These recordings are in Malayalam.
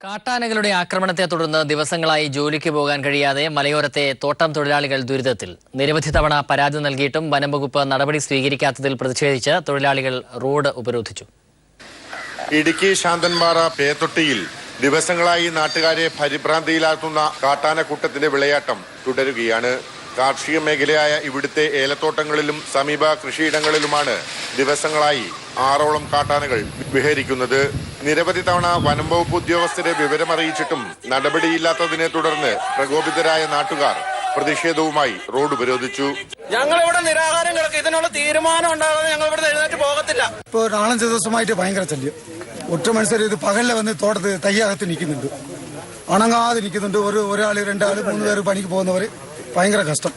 കാട്ടാനകളുടെ ആക്രമണത്തെ തുടർന്ന് ദിവസങ്ങളായി ജോലിക്ക് പോകാൻ കഴിയാതെ മലയോരത്തെ തോട്ടം തൊഴിലാളികൾ ദുരിതത്തിൽ. നിരവധി തവണ പരാതി നൽകിയിട്ടും വനംവകുപ്പ് നടപടി സ്വീകരിക്കാത്തതിൽ പ്രതിഷേധിച്ച് തൊഴിലാളികൾ റോഡ് ഉപരോധിച്ചു. ഇടുക്കി ശാന്തൻപാറ പേത്തൊട്ടിയിൽ ദിവസങ്ങളായി നാട്ടുകാരെ പരിഭ്രാന്തിയിലാക്കുന്ന കാട്ടാനക്കൂട്ടത്തിന്റെ വിളയാട്ടം തുടരുകയാണ്. കാർഷിക മേഖലയായ ഇവിടുത്തെ ഏലത്തോട്ടങ്ങളിലും സമീപ കൃഷിയിടങ്ങളിലുമാണ് ദിവസങ്ങളായി 6ഓളം കാട്ടാനകൾ വിഹരിക്കുന്നത്. നിരവധി തവണ വനം വകുപ്പ് ഉദ്യോഗസ്ഥരെ വിവരമറിയിച്ചിട്ടും നടപടിയില്ലാത്തതിനെ തുടർന്ന് പ്രകോപിതരായ നാട്ടുകാർ പ്രതിഷേധവുമായി റോഡ് ഉപരോധിച്ചു. ഞങ്ങളിവിടെ നിരാഹാരം കിടക്കും. ഇതിനുള്ള തീരുമാനം ഉണ്ടാകാതെ ഞങ്ങൾ ഇവിടെ എഴുന്നേറ്റ് പോകത്തില്ല. ഇപ്പോൾ 4-5 ദിവസമായിട്ട് ഭയങ്കര ശല്യം. ഒറ്റ മനുഷ്യർ ഇത് പകലിൽ വന്ന് തോട്ടത്ത് തയ്യാറത്ത് നിൽക്കുന്നുണ്ട്, അണങ്ങാതെ നിൽക്കുന്നുണ്ട്. ഒരാൾ 2 ആൾ 3 പേര് പണിക്ക് പോകുന്നവർ ഭയങ്കര കഷ്ടം.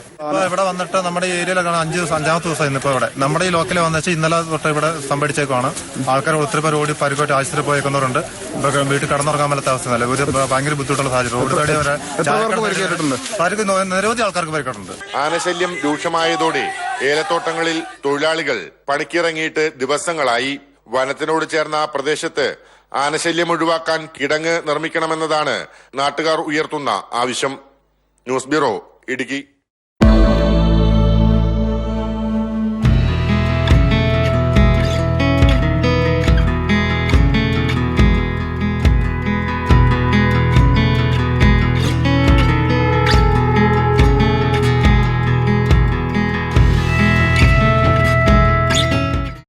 ഇവിടെ വന്നിട്ട് നമ്മുടെ ഈ ഏരിയയിലാണ് 5-5 ദിവസം ഇന്നിപ്പോ ഇവിടെ നമ്മുടെ ഈ ലോക്കലിൽ വന്നു ഇന്നലെ തൊട്ട് ഇവിടെ സംഭരിച്ചേക്കാണ്. ആൾക്കാർ ഒത്തിരി പേർ ഓടി പരിക്കോട്ട് ആശുപത്രി പോയേക്കുന്നവരുണ്ട്. വീട്ടിൽ കടന്നുറങ്ങാൻ പറ്റാത്ത അവസ്ഥയല്ല. ഒരു ഭയങ്കര ബുദ്ധിമുട്ടുള്ള സാഹചര്യം. റോഡ് സൈഡിൽ വരെ നിരവധി ആൾക്കാർക്ക് പരിക്കേട്ടുണ്ട്. ആനശല്യം രൂക്ഷമായതോടെ ഏലത്തോട്ടങ്ങളിൽ തൊഴിലാളികൾ പണിക്കിറങ്ങിയിട്ട് ദിവസങ്ങളായി. വനത്തിനോട് ചേർന്ന പ്രദേശത്ത് ആനശല്യം ഒഴിവാക്കാൻ കിടങ്ങ് നിർമ്മിക്കണമെന്നതാണ് നാട്ടുകാർ ഉയർത്തുന്ന ആവശ്യം. News bureau, Idukki.